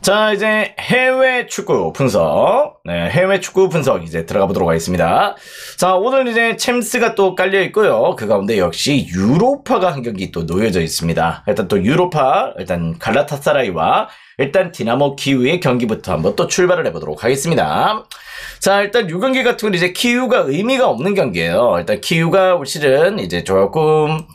자, 이제 해외 축구 분석. 네, 해외 축구 분석 이제 들어가 보도록 하겠습니다. 자, 오늘 이제 챔스가 또 깔려 있고요. 그 가운데 역시 유로파가 한 경기 또 놓여져 있습니다. 일단 또 유로파, 일단 갈라타사라이와 일단 디나모 키우의 경기부터 한번 또 출발을 해보도록 하겠습니다. 자, 일단 이 경기 같은 건 이제 키우가 의미가 없는 경기예요. 일단 키우가 올 시즌 이제 조금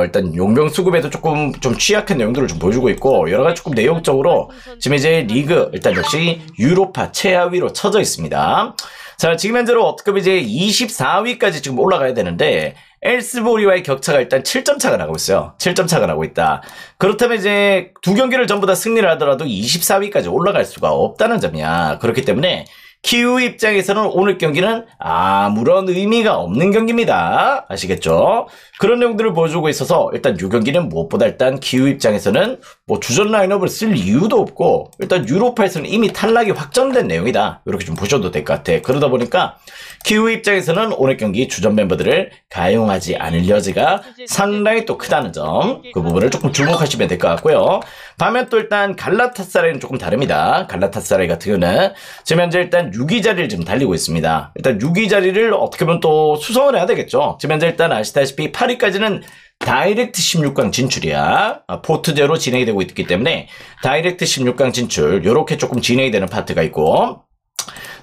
일단 용병 수급에도 조금 좀 취약한 내용들을 좀 보여주고 있고, 여러가지 조금 내용적으로 지금 이제 리그 일단 역시 유로파 최하위로 쳐져 있습니다. 자, 지금 현재로 어떻게 보면 이제 24위까지 지금 올라가야 되는데, 엘스보리와의 격차가 일단 7점 차가 나고 있어요. 7점 차가 나고 있다. 그렇다면 이제 두 경기를 전부 다 승리를 하더라도 24위까지 올라갈 수가 없다는 점이야. 그렇기 때문에 키우 입장에서는 오늘 경기는 아무런 의미가 없는 경기입니다. 아시겠죠? 그런 내용들을 보여주고 있어서 일단 이 경기는 무엇보다 일단 키우 입장에서는 주전 라인업을 쓸 이유도 없고, 일단 유로파에서는 이미 탈락이 확정된 내용이다. 이렇게 좀 보셔도 될 것 같아. 그러다 보니까 키우 입장에서는 오늘 경기 주전 멤버들을 가용하지 않을 여지가 상당히 또 크다는 점, 그 부분을 조금 주목하시면 될 것 같고요. 반면 또 일단 갈라타사라이는 조금 다릅니다. 갈라타사라이 같은 경우는 지금 현재 일단 6위 자리를 지금 달리고 있습니다. 일단 6위 자리를 어떻게 보면 또 수성을 해야 되겠죠. 지금 현재 일단 아시다시피 8위까지는 다이렉트 16강 진출이야. 포트제로 진행이 되고 있기 때문에 다이렉트 16강 진출, 요렇게 조금 진행이 되는 파트가 있고,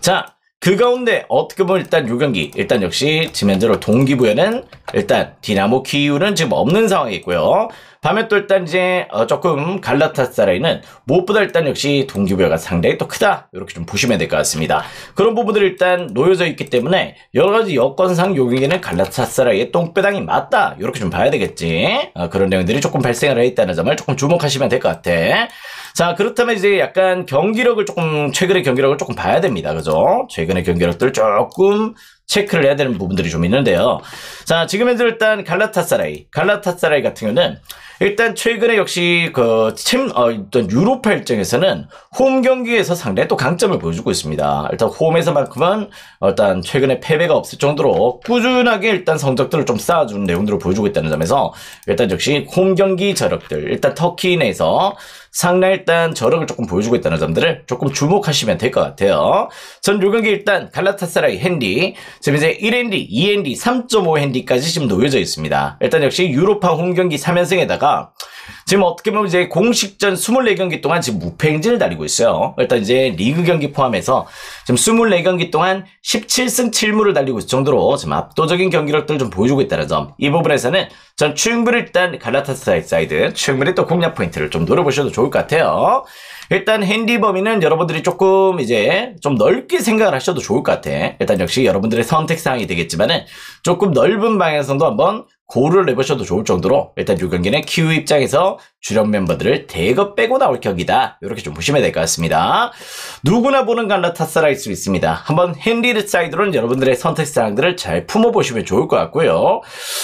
자, 그 가운데 어떻게 보면 일단 요 경기 일단 역시 지금 현재로 동기부여는 일단 디나모 키우는 지금 없는 상황이 있고요. 반면 또 일단 이제 조금 갈라타사라이는 무엇보다 일단 역시 동기부여가 상당히 또 크다, 이렇게 좀 보시면 될 것 같습니다. 그런 부분들이 일단 놓여져 있기 때문에 여러가지 여건상 요 경기는 갈라타사라이의 똥배당이 맞다, 이렇게 좀 봐야 되겠지. 그런 내용들이 조금 발생을 해 있다는 점을 조금 주목하시면 될 것 같아. 자, 그렇다면 이제 약간 경기력을 조금, 최근의 경기력을 조금 봐야 됩니다. 그죠? 최근의 경기력들 조금 체크를 해야 되는 부분들이 좀 있는데요. 자, 지금 현재 일단 갈라타사라이 같은 경우는 일단 최근에 역시 일단 유로파 일정에서는 홈 경기에서 상당히 또 강점을 보여주고 있습니다. 일단 홈에서만큼은 일단 최근에 패배가 없을 정도로 꾸준하게 일단 성적들을 좀 쌓아주는 내용들을 보여주고 있다는 점에서 일단 역시 홈 경기 저력들, 일단 터키 내에서 상당히 일단 저력을 조금 보여주고 있다는 점들을 조금 주목하시면 될 것 같아요. 전 요 경기 일단 갈라타사라이 핸디, 지금 이제 1핸디, 2핸디, 3.5 핸디까지 지금 놓여져 있습니다. 일단 역시 유로파 홈 경기 3연승에다가 지금 어떻게 보면 이제 공식전 24경기 동안 지금 무패 행진을 달리고 있어요. 일단 이제 리그 경기 포함해서 지금 24경기 동안 17승 7무를 달리고 있을 정도로 지금 압도적인 경기력들을 좀 보여주고 있다는 점, 이 부분에서는 전 충분히 일단 갈라타사라이 사이드 충분히 또 공략 포인트를 좀 노려보셔도 좋을 것 같아요. 일단 핸디 범위는 여러분들이 조금 이제 좀 넓게 생각을 하셔도 좋을 것 같아. 일단 역시 여러분들의 선택사항이 되겠지만은 조금 넓은 방향성도 한번 고를 내보셔도 좋을 정도로 일단 이 경기는 키우 입장에서 주력 멤버들을 대거 빼고 나올 경기다, 이렇게 좀 보시면 될 것 같습니다. 누구나 보는 갈라타사라일 수 있습니다. 한번 핸디 사이드로는 여러분들의 선택사항들을 잘 품어보시면 좋을 것 같고요.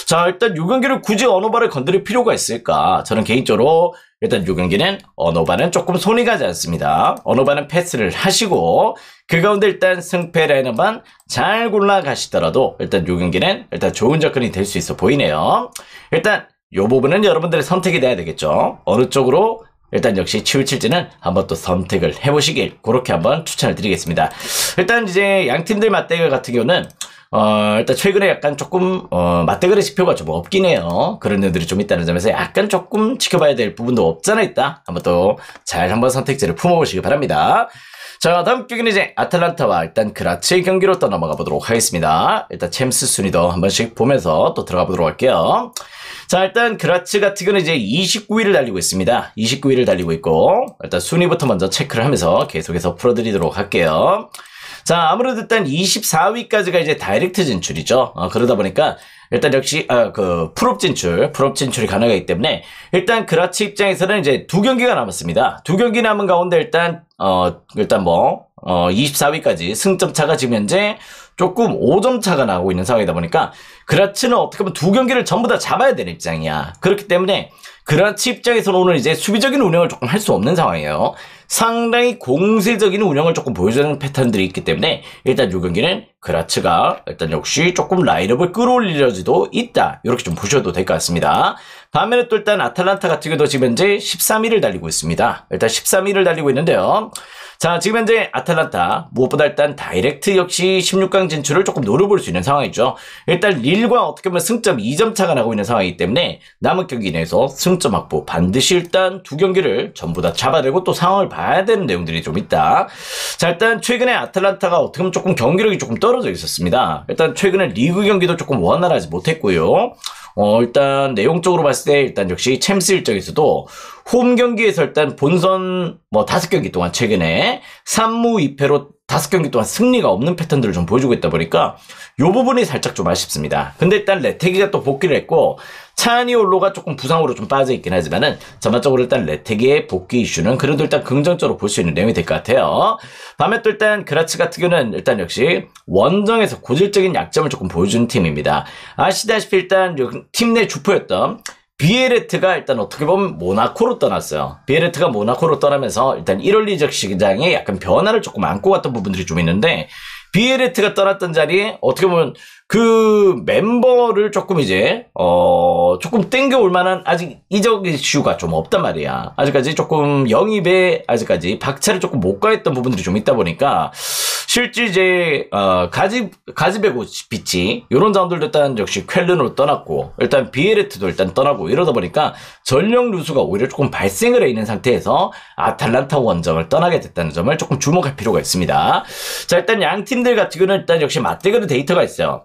자, 일단 이 경기를 굳이 어노바를 건드릴 필요가 있을까? 저는 개인적으로 일단 이 경기는 어노바는 조금 손이 가지 않습니다. 어노바는 패스를 하시고 그 가운데 일단 승패 라인업만 잘 골라가시더라도 일단 이 경기는 일단 좋은 접근이 될 수 있어 보이네요. 일단 이 부분은 여러분들의 선택이 돼야 되겠죠. 어느 쪽으로 일단 역시 치우칠지는 한번 또 선택을 해보시길, 그렇게 한번 추천을 드리겠습니다. 일단 이제 양 팀들 맞대결 같은 경우는 일단 최근에 약간 조금 맞대결의 지표가 좀 없긴 해요. 그런 애들이 좀 있다는 점에서 약간 조금 지켜봐야 될 부분도 없잖아 있다. 한번 또 잘 한번 선택지를 품어보시기 바랍니다. 자, 다음 경기는 이제 아틀란타와 일단 그라츠의 경기로 또 넘어가 보도록 하겠습니다. 일단 챔스 순위도 한 번씩 보면서 또 들어가 보도록 할게요. 자, 일단 그라츠 같은 경우는 이제 29위를 달리고 있습니다. 29위를 달리고 있고, 일단 순위부터 먼저 체크를 하면서 계속해서 풀어드리도록 할게요. 자, 아무래도 일단 24위까지가 이제 다이렉트 진출이죠. 그러다 보니까 일단 역시 풀업 진출이 가능하기 때문에 일단 그라치 입장에서는 이제 두 경기가 남았습니다. 두 경기 남은 가운데 일단 24위까지 승점 차가 지금 현재 조금 5점 차가 나고 있는 상황이다 보니까 그라츠는 어떻게 보면 두 경기를 전부 다 잡아야 되는 입장이야. 그렇기 때문에 그라츠 입장에서는 오늘 이제 수비적인 운영을 조금 할 수 없는 상황이에요. 상당히 공세적인 운영을 조금 보여주는 패턴들이 있기 때문에 일단 이 경기는 그라츠가 일단 역시 조금 라인업을 끌어올릴 여지도 있다. 이렇게 좀 보셔도 될 것 같습니다. 반면에 또 일단 아탈란타 같은 경우도 지금 현재 13위를 달리고 있습니다. 일단 13위를 달리고 있는데요. 자, 지금 현재 아탈란타 무엇보다 일단 다이렉트 역시 16강 진출을 조금 노려볼 수 있는 상황이죠. 일단 릴과 어떻게 보면 승점 2점 차가 나고 있는 상황이기 때문에 남은 경기 내에서 승점 확보 반드시 일단 두 경기를 전부 다 잡아내고 또 상황을 봐야 되는 내용들이 좀 있다. 자, 일단 최근에 아탈란타가 어떻게 보면 조금 경기력이 조금 떨어져 있었습니다. 일단 최근에 리그 경기도 조금 원활하지 못했고요. 일단 내용적으로 봤을 때 일단 역시 챔스 일정에서도 홈 경기에서 일단 본선 5경기 동안 최근에 3무 2패로 5경기 동안 승리가 없는 패턴들을 좀 보여주고 있다 보니까 요 부분이 살짝 좀 아쉽습니다. 근데 일단 레테기가 또 복귀를 했고 차니올로가 조금 부상으로 좀 빠져 있긴 하지만은 전반적으로 일단 레테기의 복귀 이슈는 그래도 일단 긍정적으로 볼 수 있는 내용이 될 것 같아요. 다음에 또 일단 그라츠 같은 경우는 일단 역시 원정에서 고질적인 약점을 조금 보여주는 팀입니다. 아시다시피 일단 팀 내 주포였던 비에레트가 일단 어떻게 보면 모나코로 떠났어요. 비에레트가 모나코로 떠나면서 일단 1월 이적 시장에 약간 변화를 조금 안고 갔던 부분들이 좀 있는데 비에레트가 떠났던 자리에 어떻게 보면 그 멤버를 조금 이제 조금 땡겨올 만한 아직 이적 이슈가 좀 없단 말이야. 아직까지 조금 영입에 아직까지 박차를 조금 못 가했던 부분들이 좀 있다 보니까 실제 이제 가지베고 비치 이런 자원들도 일단 역시 쾰른으로 떠났고 일단 비에레트도 일단 떠나고 이러다 보니까 전력 누수가 오히려 조금 발생을 해 있는 상태에서 아탈란타 원정을 떠나게 됐다는 점을 조금 주목할 필요가 있습니다. 자, 일단 양 팀들 같은 경우는 일단 역시 맞대결의 데이터가 있어요.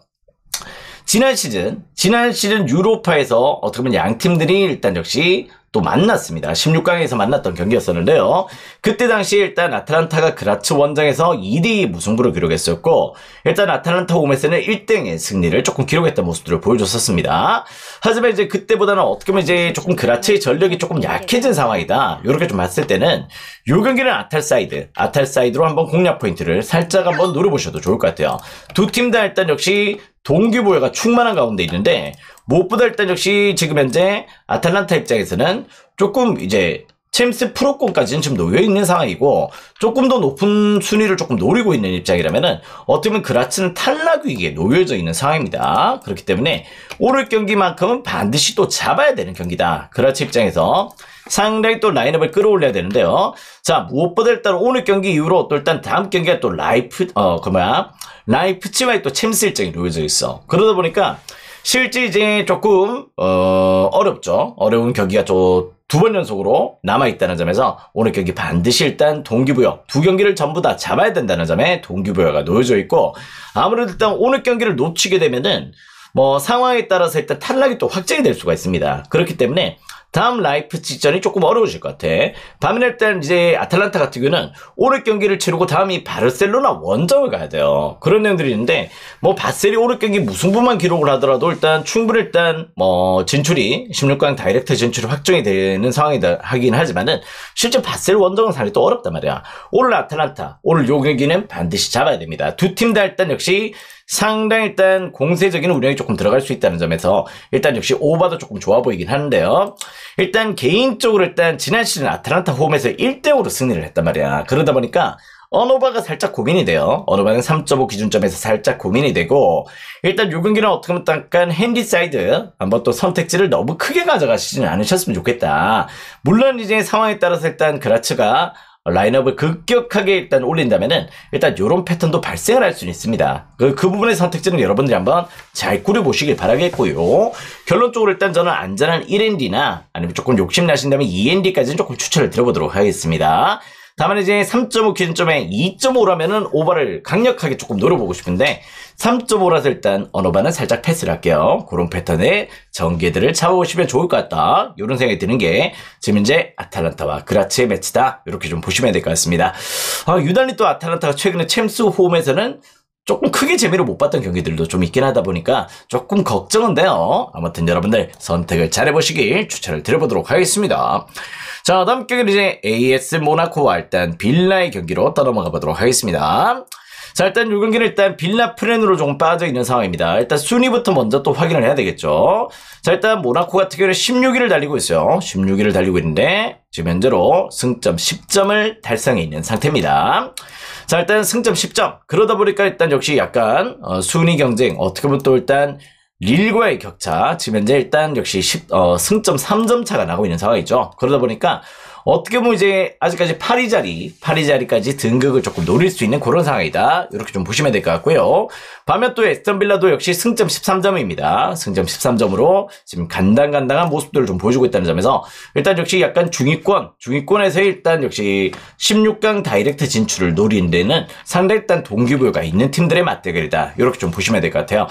지난 시즌 유로파에서 어떻게 보면 양 팀들이 일단 역시 또 만났습니다. 16강에서 만났던 경기였었는데요. 그때 당시 일단 아탈란타가 그라츠 원정에서 2대2 무승부를 기록했었고 일단 아탈란타 홈에서는 1등의 승리를 조금 기록했던 모습들을 보여줬었습니다. 하지만 이제 그때보다는 어떻게 보면 이제 조금 그라츠의 전력이 조금 약해진 상황이다. 이렇게 좀 봤을 때는 이 경기는 아탈사이드로 한번 공략 포인트를 살짝 한번 노려보셔도 좋을 것 같아요. 두 팀 다 일단 역시 동기부여가 충만한 가운데 있는데 무엇보다 일단 역시 지금 현재 아탈란타 입장에서는 조금 이제 챔스 프로권까지는 지금 놓여있는 상황이고 조금 더 높은 순위를 조금 노리고 있는 입장이라면은 어떻게 보면 그라츠는 탈락 위기에 놓여져 있는 상황입니다. 그렇기 때문에 오늘 경기만큼은 반드시 또 잡아야 되는 경기다. 그라츠 입장에서 상당히 또 라인업을 끌어올려야 되는데요. 자, 무엇보다 일단 오늘 경기 이후로 또 일단 다음 경기가 또 라이프치와의 또 챔스 일정이 놓여져 있어. 그러다 보니까 실제 이제 조금 어렵죠. 어려운 경기가 또 2번 연속으로 남아있다는 점에서 오늘 경기 반드시 일단 동기부여 두 경기를 전부 다 잡아야 된다는 점에 동기부여가 놓여져 있고 아무래도 일단 오늘 경기를 놓치게 되면은 상황에 따라서 일단 탈락이 또 확정이 될 수가 있습니다. 그렇기 때문에 다음 라이프치전이 조금 어려우실 것 같아. 반면에 일단 이제 아탈란타 같은 경우는 오늘 경기를 치르고 다음이 바르셀로나 원정을 가야 돼요. 그런 내용들이 있는데 바셀이 오늘 경기 무승부만 기록을 하더라도 일단 충분히 일단 진출이 16강 다이렉트 진출이 확정이 되는 상황이다 하긴 하지만은 실제 바셀 원정은 사실 또 어렵단 말이야. 오늘 아탈란타 오늘 요 경기는 반드시 잡아야 됩니다. 두 팀 다 일단 역시 상당히 일단 공세적인 운영이 조금 들어갈 수 있다는 점에서 일단 역시 오바도 조금 좋아 보이긴 하는데요. 일단 개인적으로 일단 지난 시즌 아탈란타 홈에서 1대5로 승리를 했단 말이야. 그러다 보니까 언오바가 살짝 고민이 돼요. 언오바는 3.5 기준점에서 살짝 고민이 되고 일단 요 경기는 어떻게 보면 약간 핸디사이드 한번 또 선택지를 너무 크게 가져가시지는 않으셨으면 좋겠다. 물론 이제 상황에 따라서 일단 그라츠가 라인업을 급격하게 일단 올린다면은 일단 요런 패턴도 발생을 할 수는 있습니다. 그 부분의 선택지는 여러분들이 한번 잘 꾸려보시길 바라겠고요. 결론적으로 일단 저는 안전한 1ND나 아니면 조금 욕심나신다면 2ND까지는 조금 추천을 드려보도록 하겠습니다. 다만 이제 3.5 기준점에 2.5라면은 오버를 강력하게 조금 노려보고 싶은데 3.5라서 일단 언어바는 살짝 패스를 할게요. 그런 패턴의 전개들을 잡아보시면 좋을 것 같다. 이런 생각이 드는 게 지금 이제 아탈란타와 그라츠의 매치다. 이렇게 좀 보시면 될 것 같습니다. 유달리 또 아탈란타가 최근에 챔스 홈에서는 조금 크게 재미를 못 봤던 경기들도 좀 있긴 하다 보니까 조금 걱정은 돼요. 아무튼 여러분들 선택을 잘해보시길 추천을 드려보도록 하겠습니다. 자, 다음 경기는 이제 AS 모나코와 일단 빌라의 경기로 떠넘어가 보도록 하겠습니다. 자, 일단 이 경기는 일단 빌라 프렌으로 조금 빠져 있는 상황입니다. 일단 순위부터 먼저 또 확인을 해야 되겠죠. 자, 일단 모나코 같은 경우는 16위를 달리고 있어요. 16위를 달리고 있는데 지금 현재로 승점 10점을 달성해 있는 상태입니다. 자, 일단 승점 10점. 그러다 보니까 일단 역시 약간 순위 경쟁, 어떻게 보면 또 일단 릴과의 격차, 지금 현재 일단 역시 승점 3점 차가 나고 있는 상황이죠. 그러다 보니까 어떻게 보면 이제 아직까지 8위 자리까지 등극을 조금 노릴 수 있는 그런 상황이다. 이렇게 좀 보시면 될 것 같고요. 반면 또 에스턴 빌라도 역시 승점 13점입니다. 승점 13점으로 지금 간당간당한 모습들을 좀 보여주고 있다는 점에서 일단 역시 약간 중위권에서 일단 역시 16강 다이렉트 진출을 노리는 데는 상당히 일단 동기부여가 있는 팀들의 맞대결이다. 이렇게 좀 보시면 될 것 같아요.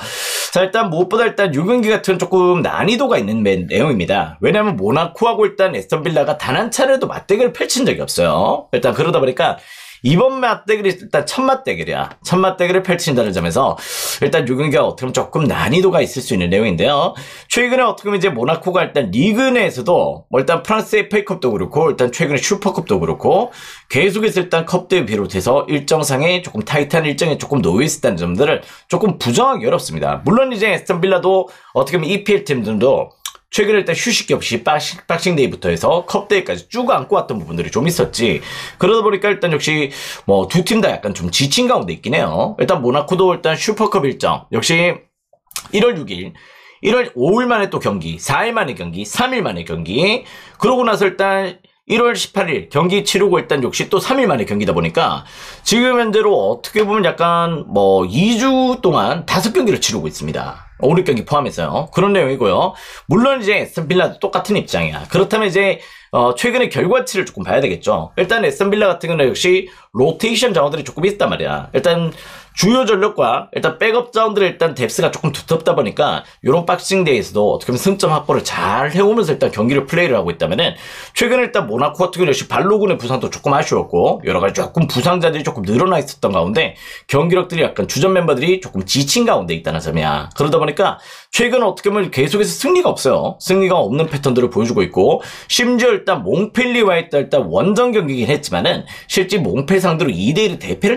자, 일단 무엇보다 일단 6경기 같은 조금 난이도가 있는 내용입니다. 왜냐하면 모나코하고 일단 에스턴 빌라가 단 한 차례도 맞대결을 펼친 적이 없어요. 일단 그러다 보니까 이번 맞대결이 일단 첫 맞대결이야. 첫 맞대결을 펼친다는 점에서 일단 6경기가 어떻게 보면 조금 난이도가 있을 수 있는 내용인데요. 최근에 어떻게 보면 이제 모나코가 일단 리그 내에서도 뭐 일단 프랑스 FA컵도 그렇고 일단 최근에 슈퍼컵도 그렇고 계속해서 일단 컵대회 비롯해서 일정상의 조금 타이트한 일정에 조금 놓여 있었다는 점들을 조금 부정하기 어렵습니다. 물론 이제 에스턴 빌라도 어떻게 보면 EPL 팀들도 최근에 일단 휴식기 없이 박싱데이부터 해서 컵대회까지 쭉 안고 왔던 부분들이 좀 있었지. 그러다 보니까 일단 역시 뭐 두 팀 다 약간 좀 지친 가운데 있긴 해요. 일단 모나코도 일단 슈퍼컵 일정 역시 1월 6일 1월 5일 만에 또 경기, 4일 만에 경기, 3일 만에 경기, 그러고 나서 일단 1월 18일 경기 치르고 일단 역시 또 3일 만에 경기다 보니까 지금 현재로 어떻게 보면 약간 뭐 2주 동안 5경기를 치르고 있습니다. 5경기 포함해서요. 그런 내용이고요. 물론 이제 에스턴 빌라도 똑같은 입장이야. 그렇다면 이제 최근의 결과치를 조금 봐야 되겠죠. 일단 에스턴 빌라 같은 경우는 역시 로테이션 자원들이 조금 있단 말이야. 일단 주요 전력과 일단 백업 자원들의 일단 뎁스가 조금 두텁다 보니까 이런 박싱데이에서도 어떻게 보면 승점 확보를 잘 해오면서 일단 경기를 플레이를 하고 있다면은 최근에 일단 모나코 같은 경우는 역시 발로군의 부상도 조금 아쉬웠고 여러 가지 조금 부상자들이 조금 늘어나 있었던 가운데 경기력들이 약간 주전 멤버들이 조금 지친 가운데 있다는 점이야. 그러다 보니까 최근 어떻게 보면 계속해서 승리가 없어요. 승리가 없는 패턴들을 보여주고 있고 심지어 일단 몽펠리와의 일단 원정 경기긴 했지만은 실제 몽펠 상대로 2대1 패배를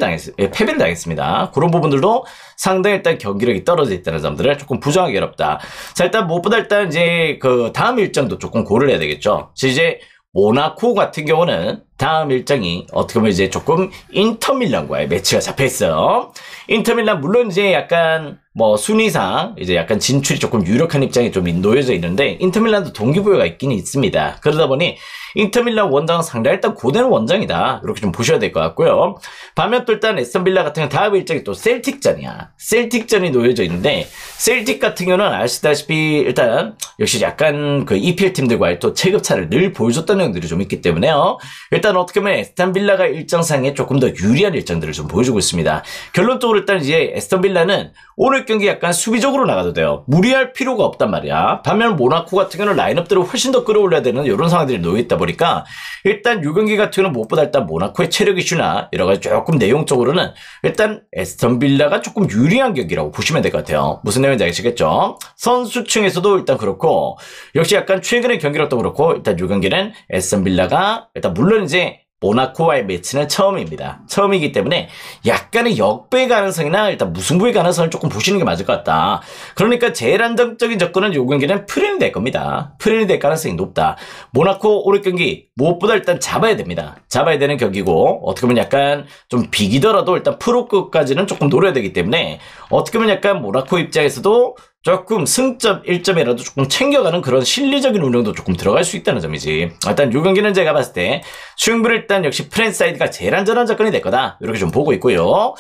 당했습니다. 그런 부분들도 상당히 일단 경기력이 떨어져 있다는 점들을 조금 부정하기 어렵다. 자, 일단 무엇보다 일단 이제 그 다음 일정도 조금 고려를 해야 되겠죠. 이제 모나코 같은 경우는 다음 일정이 어떻게 보면 이제 조금 인터밀란과의 매치가 잡혀 있어요. 인터밀란 물론 이제 약간 뭐 순위상 이제 약간 진출이 조금 유력한 입장이 좀 놓여져 있는데 인터밀란도 동기부여가 있긴 있습니다. 그러다 보니 인터밀란 원정은 상당히 일단 고되는 원정이다. 이렇게 좀 보셔야 될 것 같고요. 반면 또 일단 에스턴 빌라 같은 경우 다음 일정이 또 셀틱전이야. 셀틱전이 놓여져 있는데 셀틱 같은 경우는 아시다시피 일단 역시 약간 그 EPL 팀들과의 또 체급차를 늘 보여줬던 내용들이 좀 있기 때문에요. 일단 어떻게 보면 에스턴 빌라가 일정상에 조금 더 유리한 일정들을 좀 보여주고 있습니다. 결론적으로 일단 이제 에스턴 빌라는 오늘 경기 약간 수비적으로 나가도 돼요. 무리할 필요가 없단 말이야. 반면 모나코 같은 경우는 라인업들을 훨씬 더 끌어올려야 되는 이런 상황들이 놓여있다 보니까 일단 6경기 같은 경우는 무엇보다 일단 모나코의 체력 이슈나 여러 가지 조금 내용적으로는 일단 에스턴 빌라가 조금 유리한 경기라고 보시면 될 것 같아요. 무슨 내용인지 아시겠죠? 선수층에서도 일단 그렇고 역시 약간 최근의 경기력도 그렇고 일단 6경기는 에스턴 빌라가 일단 물론 이제 모나코와의 매치는 처음입니다. 처음이기 때문에 약간의 역배 가능성이나 일단 무승부의 가능성을 조금 보시는 게 맞을 것 같다. 그러니까 제일 안정적인 접근은 이 경기는 프린이 될 겁니다. 프린이 될 가능성이 높다. 모나코 오늘 경기 무엇보다 일단 잡아야 됩니다. 잡아야 되는 경기고 어떻게 보면 약간 좀 비기더라도 일단 프로급까지는 조금 노려야 되기 때문에 어떻게 보면 약간 모나코 입장에서도 조금 승점 1점이라도 조금 챙겨가는 그런 심리적인 운영도 조금 들어갈 수 있다는 점이지. 일단 이 경기는 제가 봤을 때 충분히 일단 역시 프렌스 사이드가 제일 안전한 접근이 될 거다. 이렇게 좀 보고 있고요.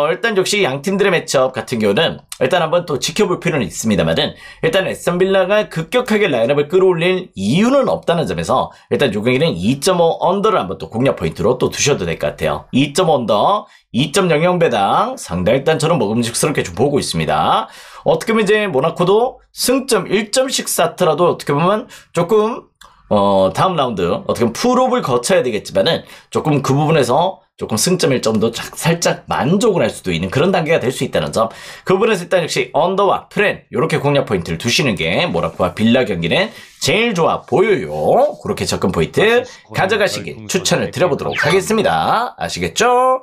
일단 역시 양 팀들의 매치업 같은 경우는 일단 한번 또 지켜볼 필요는 있습니다만은 일단 에스턴 빌라가 급격하게 라인업을 끌어올릴 이유는 없다는 점에서 일단 이 경기는 2.5 언더를 한번 또 공략 포인트로 또 두셔도 될 것 같아요. 2.5 언더 2.00배당 상당히 일단 저는 먹음직스럽게 좀 보고 있습니다. 어떻게 보면 이제 모나코도 승점 1점씩 쌓더라도 어떻게 보면 조금 다음 라운드 어떻게 보면 풀업을 거쳐야 되겠지만은 조금 그 부분에서 조금 승점 1점도 살짝 만족을 할 수도 있는 그런 단계가 될 수 있다는 점. 그 부분에서 일단 역시 언더와 프렌 이렇게 공략 포인트를 두시는 게 모나코와 빌라 경기는 제일 좋아 보여요. 그렇게 접근 포인트 가져가시길 추천을 드려보도록 하겠습니다. 아시겠죠?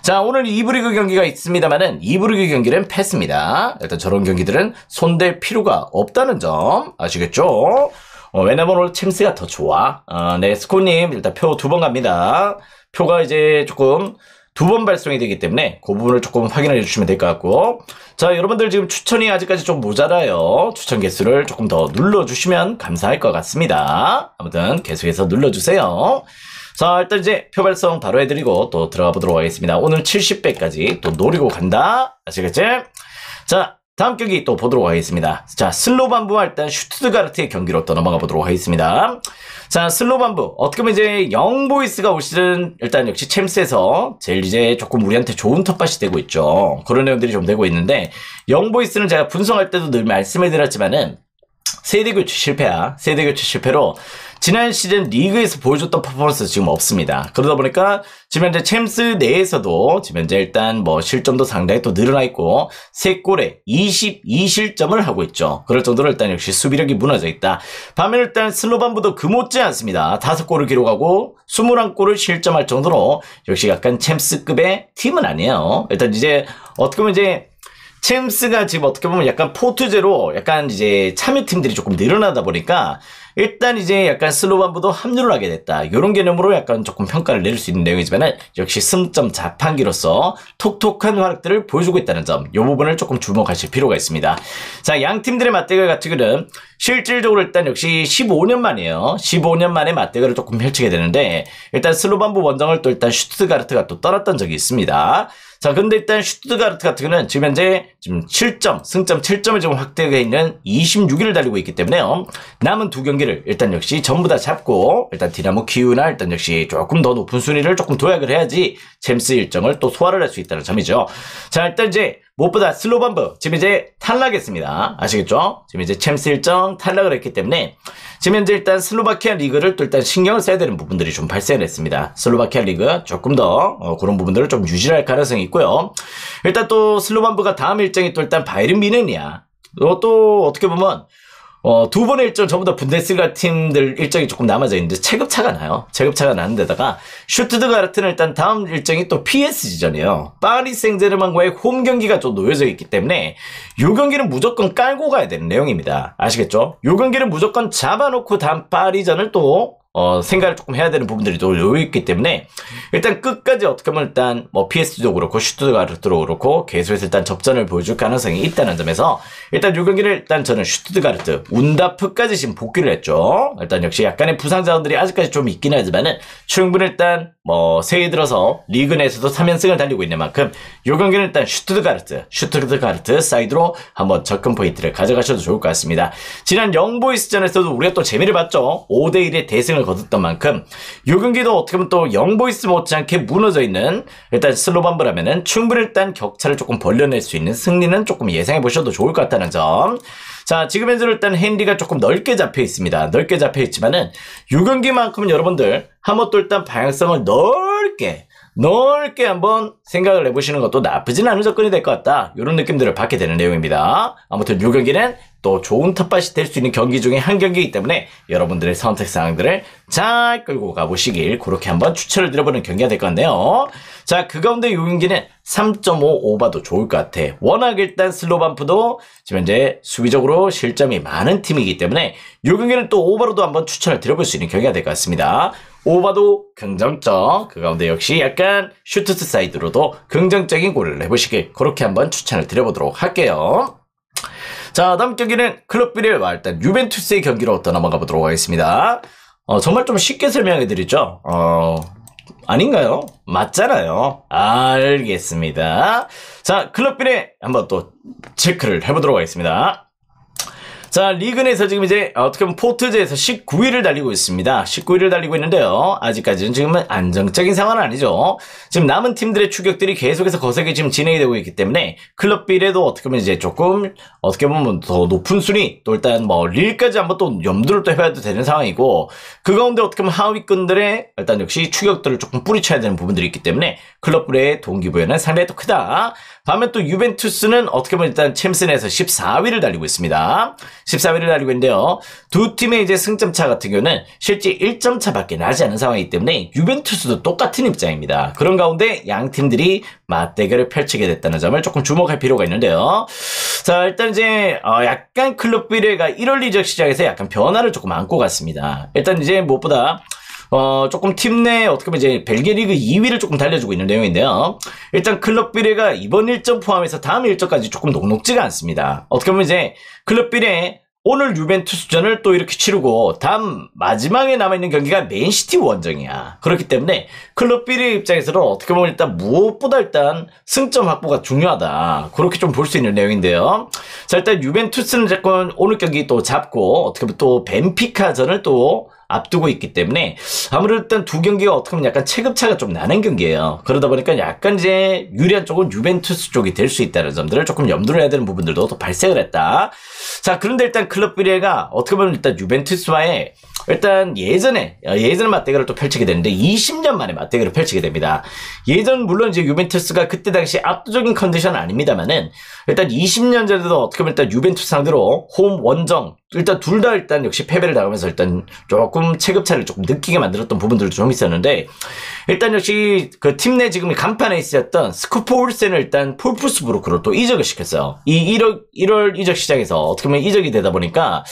자, 오늘 2부 리그 경기가 있습니다만은 2부 리그 경기는 패스입니다. 일단 저런 경기들은 손댈 필요가 없다는 점 아시겠죠? 왜냐면 오늘 챔스가 더 좋아. 네, 스코님 일단 표 2번 갑니다. 표가 이제 조금 2번 발송이 되기 때문에 그 부분을 조금 확인해 주시면 될 것 같고, 자, 여러분들 지금 추천이 아직까지 좀 모자라요. 추천 개수를 조금 더 눌러주시면 감사할 것 같습니다. 아무튼 계속해서 눌러주세요. 자, 일단 이제 표 발송 바로 해드리고 또 들어가 보도록 하겠습니다. 오늘 70배까지 또 노리고 간다. 아시겠지? 자, 다음 경기 또 보도록 하겠습니다. 자, 슬로반부와 일단 슈투트가르트의 경기로 또 넘어가 보도록 하겠습니다. 자, 슬로반부 어떻게 보면 이제 영보이스가 올 시즌 일단 역시 챔스에서 제일 이제 조금 우리한테 좋은 텃밭이 되고 있죠. 그런 내용들이 좀 되고 있는데, 영보이스는 제가 분석할 때도 늘 말씀해 드렸지만은 세대 교체 실패야. 세대 교체 실패로 지난 시즌 리그에서 보여줬던 퍼포먼스 지금 없습니다. 그러다 보니까 지금 현재 챔스 내에서도 지금 현재 일단 뭐 실점도 상당히 또 늘어나 있고 3골에 22실점을 하고 있죠. 그럴 정도로 일단 역시 수비력이 무너져 있다. 반면 일단 슬로반부도 그 못지 않습니다. 5골을 기록하고 21골을 실점할 정도로 역시 약간 챔스급의 팀은 아니에요. 일단 이제 어떻게 보면 이제 챔스가 지금 어떻게 보면 약간 포트제로 약간 이제 참여팀들이 조금 늘어나다 보니까 일단 이제 약간 슬로반부도 합류를 하게 됐다. 이런 개념으로 약간 조금 평가를 내릴 수 있는 내용이지만 역시 승점 자판기로서 톡톡한 활약들을 보여주고 있다는 점, 이 부분을 조금 주목하실 필요가 있습니다. 자, 양 팀들의 맞대결 같은 경우는 실질적으로 일단 역시 15년 만이에요. 15년 만에 맞대결을 조금 펼치게 되는데, 일단 슬로반부 원정을 또 일단 슈투트가르트가 또 떠났던 적이 있습니다. 자, 근데 일단 슈투트가르트 같은 경우는 지금 현재 지금 7점, 승점 7점을 지금 확대되어 있는 26위를 달리고 있기 때문에요. 남은 2경기를 일단 역시 전부 다 잡고 일단 디나모 키우나 일단 역시 조금 더 높은 순위를 조금 도약을 해야지 챔스 일정을 또 소화를 할 수 있다는 점이죠. 자, 일단 이제 무엇보다 슬로반부 지금 이제 탈락했습니다. 아시겠죠? 지금 이제 챔스 일정 탈락을 했기 때문에 지금 현재 일단 슬로바키아 리그를 또 일단 신경을 써야 되는 부분들이 좀 발생을 했습니다. 슬로바키아 리그 조금 더 그런 부분들을 좀 유지할 가능성이 있고요. 일단 또 슬로반부가 다음 일정이 또 일단 바이에른 뮌헨이야. 또 어떻게 보면 2번의 일정 전부 다 분데스리가 팀들 일정이 조금 남아져 있는데 체급차가 나요. 체급차가 나는 데다가 슈투트가르트는 일단 다음 일정이 또 PSG전이에요. 파리 생제르맹과의 홈 경기가 좀 놓여져 있기 때문에 이 경기는 무조건 깔고 가야 되는 내용입니다. 아시겠죠? 이 경기는 무조건 잡아놓고 다음 파리전을 또 생각을 조금 해야 되는 부분들이 또 놓여있기 때문에 일단 끝까지 어떻게 보면 일단 뭐 PSG도 그렇고 슈투트가르트도 그렇고 계속해서 일단 접전을 보여줄 가능성이 있다는 점에서 일단 이 경기를 일단 저는 슈투트가르트 운다프까지 지금 복귀를 했죠. 일단 역시 약간의 부상 자원들이 아직까지 좀 있긴 하지만은 충분히 일단 뭐 새해 들어서 리그 내에서도 3연승을 달리고 있는 만큼 이 경기는 일단 슈투트가르트 사이드로 한번 접근 포인트를 가져가셔도 좋을 것 같습니다. 지난 영보이스전에서도 우리가 또 재미를 봤죠. 5대1의 대승을 거뒀던 만큼 이 경기도 어떻게 보면 또 영보이스 못지않게 무너져 있는 일단 슬로반부라면은 충분히 일단 격차를 조금 벌려낼 수 있는 승리는 조금 예상해 보셔도 좋을 것 같다는 점. 자, 지금 현재로 일단 헨리가 조금 넓게 잡혀 있습니다. 넓게 잡혀 있지만은 이 경기만큼은 여러분들 한번 또 일단 방향성을 넓게 한번 생각을 해보시는 것도 나쁘진 않은 접근이 될 것 같다. 이런 느낌들을 받게 되는 내용입니다. 아무튼 이 경기는 또 좋은 텃밭이 될 수 있는 경기 중에 한 경기이기 때문에 여러분들의 선택 사항들을 잘 끌고 가보시길 그렇게 한번 추천을 드려보는 경기가 될 건데요. 자, 그 가운데 이 경기는 3.5 오버도 좋을 것 같아. 워낙 일단 슬로반프도 지금 현재 수비적으로 실점이 많은 팀이기 때문에 이 경기는 또 오버로도 한번 추천을 드려볼 수 있는 경기가 될 것 같습니다. 오버도 긍정적, 그 가운데 역시 약간 슈투트 사이드로도 긍정적인 골을 해보시길 그렇게 한번 추천을 드려보도록 할게요. 자, 다음 경기는 클럽 비레와 일단 유벤투스의 경기로 또 넘어가 보도록 하겠습니다. 정말 좀 쉽게 설명해 드리죠. 아닌가요? 맞잖아요. 알겠습니다. 자, 클럽 비레 한번 또 체크를 해보도록 하겠습니다. 자, 리그 내에서 지금 이제 어떻게 보면 포트즈에서 19위를 달리고 있습니다. 19위를 달리고 있는데요. 아직까지는 지금은 안정적인 상황은 아니죠. 지금 남은 팀들의 추격들이 계속해서 거세게 지금 진행이 되고 있기 때문에 클럽 B에도 어떻게 보면 이제 조금 어떻게 보면 더 높은 순위 또 일단 뭐 릴까지 한번 또 염두를 또 해봐야 되는 상황이고 그 가운데 어떻게 보면 하위권들의 일단 역시 추격들을 조금 뿌리쳐야 되는 부분들이 있기 때문에 클럽 B의 동기부여는 상당히 또 크다. 반면 또 유벤투스는 어떻게 보면 일단 챔스 내에서 14위를 달리고 있습니다. 14위를 달리고 있는데요. 두 팀의 이제 승점 차 같은 경우는 실제 1점 차밖에 나지 않은 상황이기 때문에 유벤투스도 똑같은 입장입니다. 그런 가운데 양 팀들이 맞대결을 펼치게 됐다는 점을 조금 주목할 필요가 있는데요. 자, 일단 이제 약간 클럽 비레가 1월 이적 시장에서 약간 변화를 조금 안고 갔습니다. 일단 이제 무엇보다 조금 팀 내 어떻게 보면 이제 벨기에 리그 2위를 조금 달려주고 있는 내용인데요. 일단 클럽 비레가 이번 일정 포함해서 다음 일정까지 조금 녹록지가 않습니다. 어떻게 보면 이제 클럽 비레 오늘 유벤투스전을 또 이렇게 치르고 다음 마지막에 남아있는 경기가 맨시티 원정이야. 그렇기 때문에 클럽 비레 입장에서는 어떻게 보면 일단 무엇보다 일단 승점 확보가 중요하다. 그렇게 좀 볼 수 있는 내용인데요. 자, 일단 유벤투스는 잠깐 오늘 경기 또 잡고 어떻게 보면 또 벤피카전을 또 앞두고 있기 때문에 아무래도 일단 두 경기가 어떻게 보면 약간 체급차가 좀 나는 경기예요. 그러다 보니까 약간 이제 유리한 쪽은 유벤투스 쪽이 될 수 있다는 점들을 조금 염두를 해야 되는 부분들도 또 발생을 했다. 자, 그런데 일단 클럽 비레가 어떻게 보면 일단 유벤투스와의 일단 예전에 맞대결을 또 펼치게 되는데 20년 만에 맞대결을 펼치게 됩니다. 예전 물론 이제 유벤투스가 그때 당시 압도적인 컨디션은 아닙니다만은 일단 20년 전에도 어떻게 보면 일단 유벤투스 상대로 홈 원정 일단 둘 다 일단 역시 패배를 당하면서 일단 조금 체급차를 조금 느끼게 만들었던 부분들도 좀 있었는데 일단 역시 그 팀 내 지금 간판에 있었던 스코프 올센을 일단 폴프스부르크로 또 이적을 시켰어요. 이 1월 이적 시장에서 어떻게 보면 이적이 되다 보니까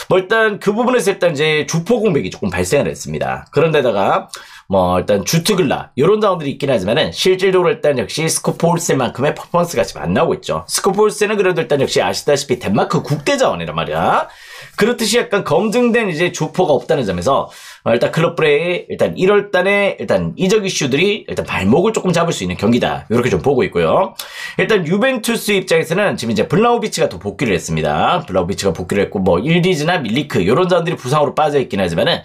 뭐 일단 그 부분에서 일단 이제 주포 공백이 조금 발생을 했습니다. 그런데다가 뭐 일단 주트글라 이런 자원들이 있긴 하지만은 실질적으로 일단 역시 스코프 올센만큼의 퍼포먼스가 지금 안 나오고 있죠. 스코프 올센은 그래도 일단 역시 아시다시피 덴마크 국대 자원이란 말이야. 그렇듯이 약간 검증된 이제 주포가 없다는 점에서 일단 클럽 브레의 일단 1월달에 일단 이적 이슈들이 일단 발목을 조금 잡을 수 있는 경기다. 이렇게 좀 보고 있고요. 일단 유벤투스 입장에서는 지금 이제 블라우비치가 또 복귀를 했습니다. 블라우비치가 복귀를 했고 뭐 일디즈나 밀리크 이런 자원들이 부상으로 빠져 있긴 하지만은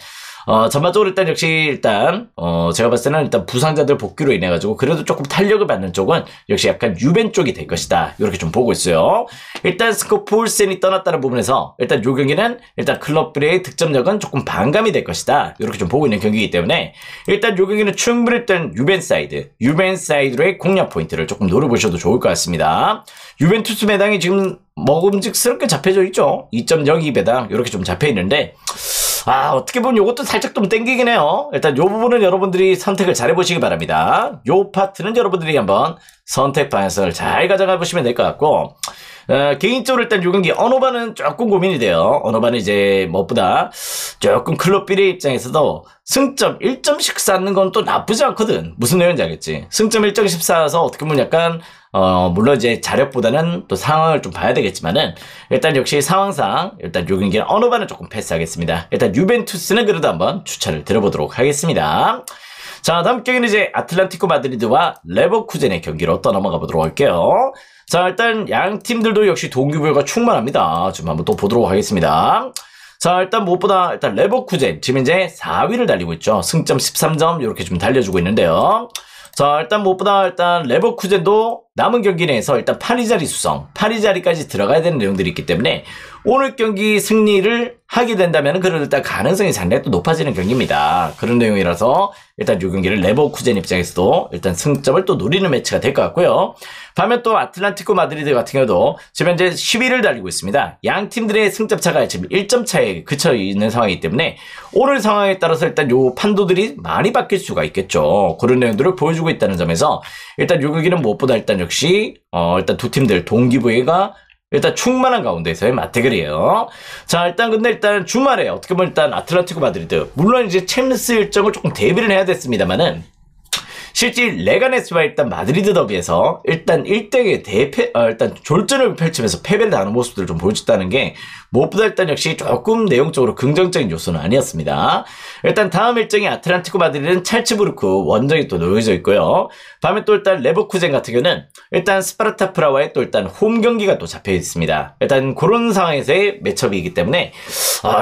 전반적으로 일단 역시 일단 제가 봤을 때는 일단 부상자들 복귀로 인해 가지고 그래도 조금 탄력을 받는 쪽은 역시 약간 유벤 쪽이 될 것이다. 이렇게 좀 보고 있어요. 일단 스코프 올센이 떠났다는 부분에서 일단 요 경기는 일단 클럽 브레의 득점력은 조금 반감이 될 것이다. 이렇게 좀 보고 있는 경기이기 때문에 일단 요 경기는 충분히 일단 유벤 사이드로의 공략 포인트를 조금 노려보셔도 좋을 것 같습니다. 유벤투스 배당이 지금 먹음직스럽게 잡혀져 있죠. 2.02 배당 이렇게 좀 잡혀 있는데 어떻게 보면 요것도 살짝 좀 땡기긴 해요. 일단 요 부분은 여러분들이 선택을 잘 해보시기 바랍니다. 요 파트는 여러분들이 한번 선택 방향성을 잘 가져가 보시면 될 것 같고 개인적으로 일단 요 경기 언어반은 조금 고민이 돼요. 언어반은 이제 무엇보다 조금 클럽 비레 입장에서도 승점 1점씩 쌓는 건 또 나쁘지 않거든. 무슨 내용인지 알겠지? 승점 1점씩 쌓아서 어떻게 보면 약간 물론 이제 자력보다는 또 상황을 좀 봐야 되겠지만은 일단 역시 상황상 일단 요 경기는 언어반은 조금 패스하겠습니다. 일단 유벤투스는 그래도 한번 추천을 드려보도록 하겠습니다. 자, 다음 경기는 이제 아틀란티코 마드리드와 레버쿠젠의 경기로 또 넘어가 보도록 할게요. 자, 일단 양 팀들도 역시 동기부여가 충만합니다. 지금 한번 또 보도록 하겠습니다. 자, 일단 무엇보다 일단 레버쿠젠 지금 이제 4위를 달리고 있죠. 승점 13점 이렇게 좀 달려주고 있는데요. 자, 일단 무엇보다 일단 레버쿠젠도 남은 경기 내에서 일단 파리자리 수성, 파리자리까지 들어가야 되는 내용들이 있기 때문에 오늘 경기 승리를 하게 된다면 그래도 일단 가능성이 상당히 또 높아지는 경기입니다. 그런 내용이라서 일단 이 경기를 레버쿠젠 입장에서도 일단 승점을 또 노리는 매치가 될 것 같고요. 반면 또 아틀란티코 마드리드 같은 경우도 지금 현재 10위를 달리고 있습니다. 양 팀들의 승점 차가 지금 1점 차에 그쳐 있는 상황이기 때문에 오늘 상황에 따라서 일단 요 판도들이 많이 바뀔 수가 있겠죠. 그런 내용들을 보여주고 있다는 점에서 일단 요 경기는 무엇보다 일단 역시 일단 두 팀들 동기부여가 일단 충만한 가운데서의 맞대결이에요. 자, 일단 주말에 어떻게 보면 일단 아틀란티코 마드리드 물론 이제 챔스 일정을 조금 대비를 해야 됐습니다만은 실제 레가네스와 일단 마드리드 더비에서 일단 1대1 일단 졸전을 펼치면서 패배를 당하는 모습들을 좀 보여줬다는 게 무엇보다 일단 역시 조금 내용적으로 긍정적인 요소는 아니었습니다. 일단 다음 일정이 아틀란티코 마드리드는 찰츠부르크 원정이 또 놓여져 있고요. 다음에 또 일단 레버쿠젠 같은 경우는 일단 스파르타 프라하와의 또 일단 홈 경기가 또 잡혀 있습니다. 일단 그런 상황에서의 매첩이기 때문에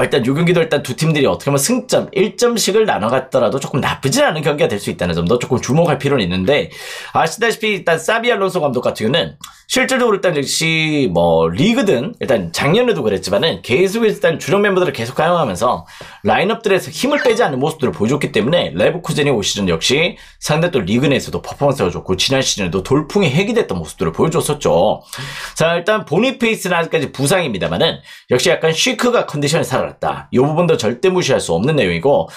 일단 요 경기도 일단 두 팀들이 어떻게 보면 승점 1점씩을 나눠갔더라도 조금 나쁘진 않은 경기가 될 수 있다는 점도 조금 주목할 필요는 있는데, 아시다시피 일단 사비 알론소 감독 같은 경우는 실질적으로 일단 역시 뭐 리그든 일단 작년에도 그랬지만은 계속해서 일단 주력 멤버들을 계속 가용하면서 라인업들에서 힘을 빼지 않는 모습들을 보여줬기 때문에 레버쿠젠이 올 시즌 역시 상대 또 리그 내에서도 퍼포먼스가 좋고 지난 시즌에도 돌풍이 해기됐던 모습들을 보여줬었죠. 자, 일단 보니페이스는 아직까지 부상입니다만은 역시 약간 쉬크가 컨디션이 살아났다. 이 부분도 절대 무시할 수 없는 내용이고,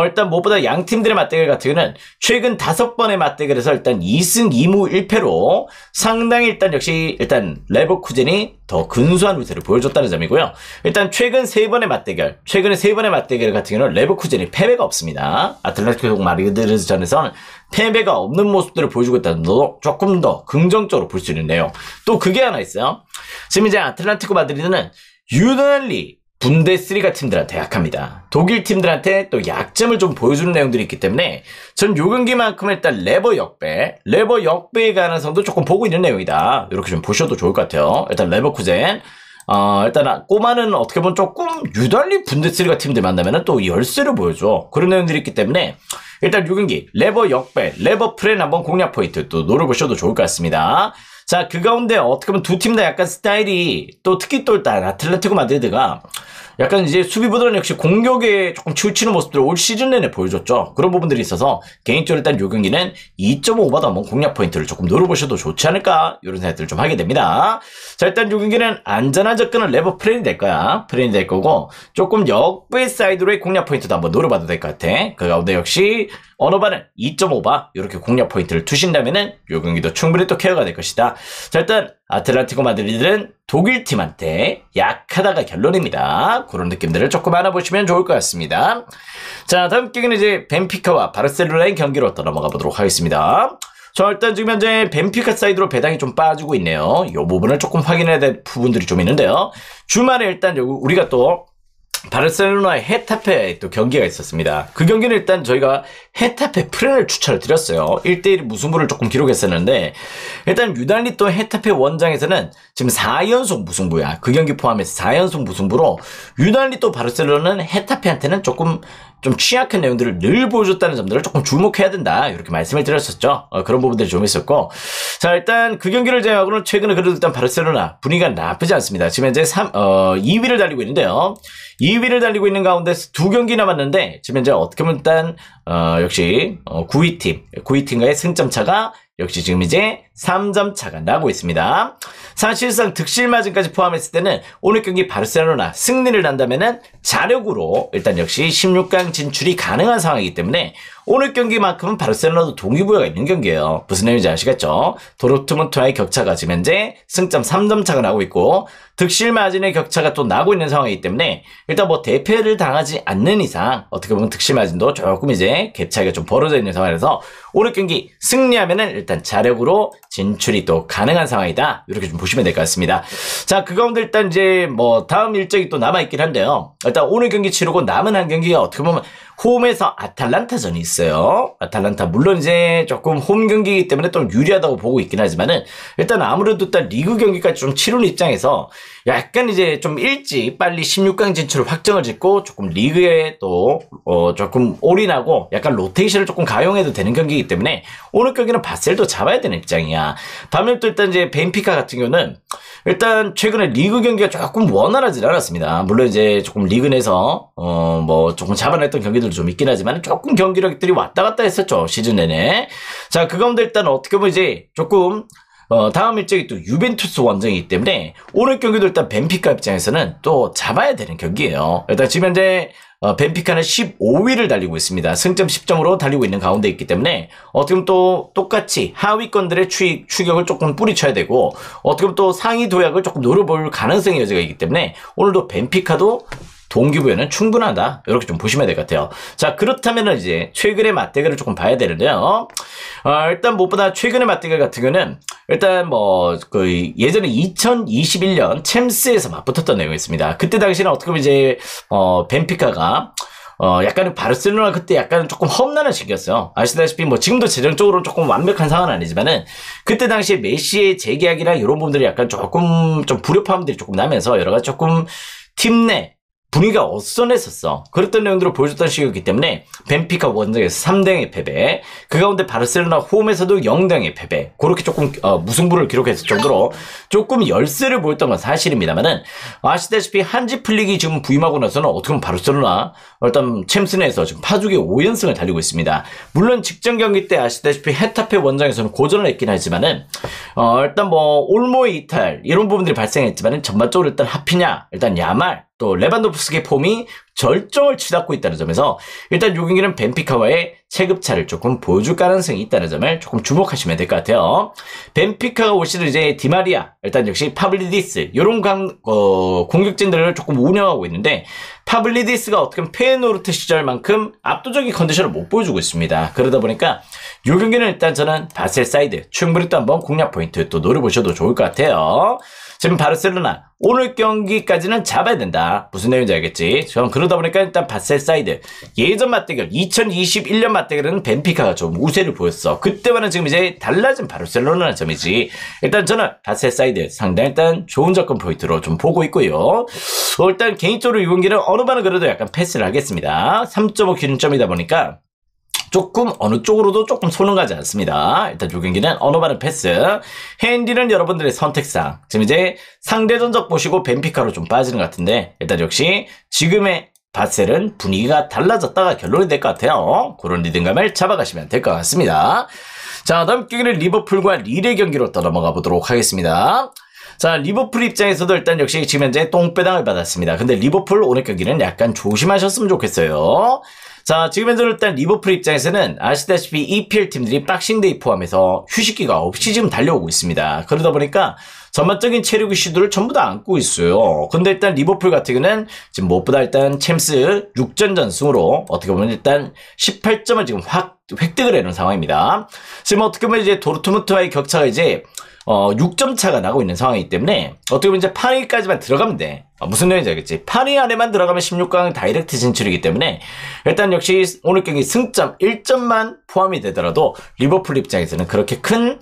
일단 무엇보다 양 팀들의 맞대결 같은 경우는 최근 5번의 맞대결에서 일단 2승 2무 1패로 상당히 일단 역시 일단 레버쿠젠이 더 근소한 우세를 보여줬다는 점이고요. 일단 최근에 3번의 맞대결 같은 경우는 레버쿠젠이 패배가 없습니다. 아틀레티코 마드리드전에서는 패배가 없는 모습들을 보여주고 있다는 것도 조금 더 긍정적으로 볼 수 있는데요. 또 그게 하나 있어요. 지금 이제 아틀레티코 마드리드는 유난히 분데스리가 팀들한테 약합니다. 독일 팀들한테 또 약점을 좀 보여주는 내용들이 있기 때문에 전 요 경기만큼은 일단 레버 역배의 가능성도 조금 보고 있는 내용이다. 이렇게 좀 보셔도 좋을 것 같아요. 일단 레버쿠젠 일단 꼬마는 어떻게 보면 조금 유달리 분데스리가 팀들 만나면은 또 열세를 보여줘. 그런 내용들이 있기 때문에 일단 요 경기 레버 역배, 레버 프렌 한번 공략 포인트 또 노려보셔도 좋을 것 같습니다. 자, 그 가운데 어떻게 보면 두 팀 다 약간 스타일이 또 특히 또 일단 아틀레티코 마드리드가 약간 이제 수비보다는 역시 공격에 조금 치우치는 모습들을 올 시즌 내내 보여줬죠. 그런 부분들이 있어서 개인적으로 일단 요 경기는 2.5보다 한번 공략 포인트를 조금 노려보셔도 좋지 않을까, 이런 생각들을 좀 하게 됩니다. 자, 일단 요 경기는 안전한 접근은 레버 프렌이 될 거고 조금 역배 사이드로의 공략 포인트도 한번 노려봐도 될 것 같아. 그 가운데 역시 언어바는 2.5바 이렇게 공략 포인트를 두신다면은 요 경기도 충분히 또 케어가 될 것이다. 자, 일단 아틀레티코 마드리드는 독일 팀한테 약하다가 결론입니다. 그런 느낌들을 조금 알아보시면 좋을 것 같습니다. 자, 다음 경기는 이제 벤피카와 바르셀로나의 경기로 또 넘어가 보도록 하겠습니다. 자, 일단 지금 현재 벤피카 사이드로 배당이 좀 빠지고 있네요. 이 부분을 조금 확인해야 될 부분들이 좀 있는데요. 주말에 일단 우리가 또 바르셀로나의 헤타페 또 경기가 있었습니다. 그 경기는 일단 저희가 헤타페 프렌을 추천을 드렸어요. 1대1 무승부를 조금 기록했었는데, 일단 유달리 또 헤타페 원장에서는 지금 4연속 무승부야. 그 경기 포함해서 4연속 무승부로 유달리 또 바르셀로나는 헤타페한테는 조금 좀 취약한 내용들을 늘 보여줬다는 점들을 조금 주목해야 된다, 이렇게 말씀을 드렸었죠. 그런 부분들이 좀 있었고, 자, 일단 그 경기를 제외하고는 최근에 그래도 일단 바르셀로나 분위기가 나쁘지 않습니다. 지금 현재 2위를 달리고 있는데요. 2위를 달리고 있는 가운데 2경기 남았는데 지금 현재 어떻게 보면 일단 역시 9위 팀과의 승점 차가 역시 지금 이제 3점 차가 나고 있습니다. 사실상 득실마진까지 포함했을 때는 오늘 경기 바르셀로나 승리를 한다면은 자력으로 일단 역시 16강 진출이 가능한 상황이기 때문에 오늘 경기만큼은 바르셀로나도 동기부여가 있는 경기예요. 무슨 내용인지 아시겠죠? 도르트문트와의 격차가 지금 현재 승점 3점 차가 나고 있고 득실마진의 격차가 또 나고 있는 상황이기 때문에 일단 뭐 대패를 당하지 않는 이상 어떻게 보면 득실마진도 조금 이제 갭 차이가 좀 벌어져 있는 상황에서 오늘 경기 승리하면은 일단 자력으로 진출이 또 가능한 상황이다, 이렇게 좀 보시면 될 것 같습니다. 자, 그 가운데 일단 이제 뭐 다음 일정이 또 남아있긴 한데요. 일단 오늘 경기 치르고 남은 한 경기가 어떻게 보면 홈에서 아탈란타전이 있어요. 아탈란타 물론 이제 조금 홈 경기이기 때문에 또 유리하다고 보고 있긴 하지만은 일단 아무래도 일단 리그 경기까지 좀 치르는 입장에서 약간 이제 좀 일찍 빨리 16강 진출을 확정을 짓고 조금 리그에 또 조금 올인하고 약간 로테이션을 조금 가용해도 되는 경기이기 때문에 오늘 경기는 바셀도 잡아야 되는 입장이야. 반면 또 일단 이제 벤피카 같은 경우는 일단 최근에 리그 경기가 조금 원활하지 않았습니다. 물론 이제 조금 리그 내에서 뭐 조금 잡아냈던 경기들도 좀 있긴 하지만 조금 경기력들이 왔다 갔다 했었죠, 시즌 내내. 자, 그 가운데 일단 어떻게 보면 이제 조금 다음 일정이 또 유벤투스 원정이기 때문에 오늘 경기도 일단 벤피카 입장에서는 또 잡아야 되는 경기예요. 일단 지금 현재 벤피카는 15위를 달리고 있습니다. 승점 10점으로 달리고 있는 가운데 있기 때문에 어떻게 보면 또 똑같이 하위권들의 추격을 조금 뿌리쳐야 되고 어떻게 보면 또 상위 도약을 조금 노려볼 가능성의 여지가 있기 때문에 오늘도 벤피카도 동기부여는 충분하다. 이렇게 좀 보시면 될 것 같아요. 자, 그렇다면 이제 최근의 맞대결을 조금 봐야 되는데요. 일단 무엇보다 최근의 맞대결 같은 경우는 일단 예전에 2021년 챔스에서 맞붙었던 내용이 있습니다. 그때 당시에는 어떻게 보면 이제 벤피카가 약간은 바르셀로나 그때 약간은 조금 험난한 시기였어요. 아시다시피 지금도 재정적으로 조금 완벽한 상황은 아니지만은 그때 당시에 메시의 재계약이나 이런 부분들이 약간 조금 좀 불협화음들이 조금 나면서 여러 가지 조금 팀 내 분위기가 어수선했었어. 그랬던 내용들을 보여줬던 시기였기 때문에 벤피카 원정에서 3대0의 패배, 그 가운데 바르셀로나 홈에서도 0대0의 패배, 그렇게 조금 무승부를 기록했을 정도로 조금 열세를 보였던 건 사실입니다만은 아시다시피 한지 플릭이 지금 부임하고 나서는 어떻게 보면 바르셀로나 일단 챔스 내에서 지금 파죽의 5연승을 달리고 있습니다. 물론 직전 경기 때 아시다시피 헤타페 원정에서는 고전을 했긴 하지만은 일단 올모의 이탈 이런 부분들이 발생했지만은 전반적으로 일단 하피냐, 일단 야말, 또 레반도프스키의 폼이 절정을 치닫고 있다는 점에서 일단 이 경기는 벤피카와의 체급차를 조금 보여줄 가능성이 있다는 점을 조금 주목하시면 될 것 같아요. 벤피카가 올 시즌 이제 디마리아, 일단 역시 파블리디스 이런 공격진들을 조금 운영하고 있는데 파블리디스가 어떻게 보면 페노르트 시절만큼 압도적인 컨디션을 못 보여주고 있습니다. 그러다 보니까 이 경기는 일단 저는 바셀 사이드 충분히 또 한번 공략 포인트 또 노려보셔도 좋을 것 같아요. 지금 바르셀로나 오늘 경기까지는 잡아야 된다. 무슨 내용인지 알겠지? 저는 그러다 보니까 일단 바셀 사이드 예전 맞대결 2021년 맞대결은 벤피카가 좀 우세를 보였어. 그때와는 지금 이제 달라진 바르셀로나라는 점이지. 일단 저는 바셀 사이드 상당히 일단 좋은 접근 포인트로 좀 보고 있고요. 일단 개인적으로 이 경기는 어느 반은 그래도 약간 패스를 하겠습니다. 3.5 기준점이다 보니까 조금 어느 쪽으로도 조금 손은 가지 않습니다. 일단 이 경기는 어느 반은 패스. 핸디는 여러분들의 선택상 지금 이제 상대 전적 보시고 벤피카로 좀 빠지는 것 같은데 일단 역시 지금의 바셀은 분위기가 달라졌다가 결론이 될 것 같아요. 그런 리듬감을 잡아가시면 될 것 같습니다. 자, 다음 경기는 리버풀과 릴의 경기로 또 넘어가 보도록 하겠습니다. 자, 리버풀 입장에서도 일단 역시 지금 현재 똥배당을 받았습니다. 근데 리버풀 오늘 경기는 약간 조심하셨으면 좋겠어요. 자, 지금 현재 일단 리버풀 입장에서는 아시다시피 EPL 팀들이 박싱데이 포함해서 휴식기가 없이 지금 달려오고 있습니다. 그러다 보니까 전반적인 체력 이슈들을 전부 다 안고 있어요. 근데 일단 리버풀 같은 경우는 지금 무엇보다 일단 챔스 6전 전승으로 어떻게 보면 일단 18점을 지금 획득을 해놓은 상황입니다. 지금 어떻게 보면 이제 도르트문트와의 격차가 이제 6점 차가 나고 있는 상황이기 때문에 어떻게 보면 이제 8위까지만 들어가면 돼. 무슨 내용인지 알겠지? 8위 안에만 들어가면 16강 다이렉트 진출이기 때문에 일단 역시 오늘 경기 승점 1점만 포함이 되더라도 리버풀 입장에서는 그렇게 큰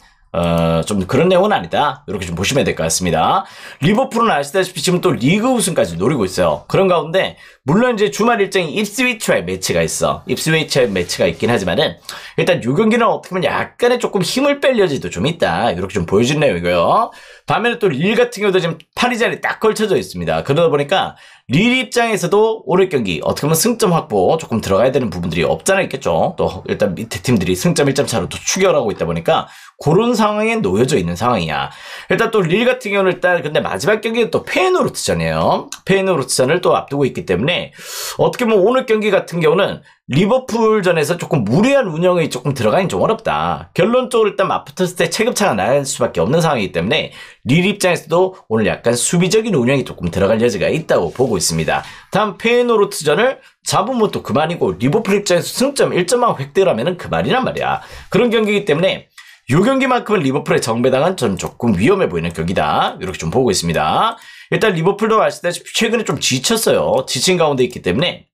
좀 그런 내용은 아니다. 이렇게 좀 보시면 될 것 같습니다. 리버풀은 아시다시피 지금 또 리그 우승까지 노리고 있어요. 그런 가운데 물론 이제 주말 일정이 입스위치와의 매치가 있어. 입스위치와의 매치가 있긴 하지만은 일단 이 경기는 어떻게 보면 약간의 조금 힘을 뺄 여지도 좀 있다. 이렇게 좀 보여준 내용이고요. 반면에 또 릴 같은 경우도 지금 8위 자리에 딱 걸쳐져 있습니다. 그러다 보니까 릴 입장에서도 오늘 경기 어떻게 보면 승점 확보 조금 들어가야 되는 부분들이 없잖아 있겠죠. 또 일단 밑에 팀들이 승점 1점 차로 또 추격하고 있다 보니까 그런 상황에 놓여져 있는 상황이야. 일단 또 릴 같은 경우는 일단 근데 마지막 경기는 또 페이노르트전이에요. 페이노르트전을 또 앞두고 있기 때문에 어떻게 보면 오늘 경기 같은 경우는 리버풀전에서 조금 무리한 운영이 조금 들어가긴 좀 어렵다. 결론적으로 일단 맞붙었을 때 체급차가 날 수밖에 없는 상황이기 때문에 릴 입장에서도 오늘 약간 수비적인 운영이 조금 들어갈 여지가 있다고 보고 있습니다. 다음 페이노르트전을 잡으면 또 그만이고 리버풀 입장에서 승점 1점만 획득을 하면 그만이란 말이야. 그런 경기이기 때문에 이 경기만큼은 리버풀의 정배당은 전 조금 위험해 보이는 경기다. 이렇게 좀 보고 있습니다. 일단 리버풀도 아시다시피 최근에 좀 지쳤어요. 지친 가운데 있기 때문에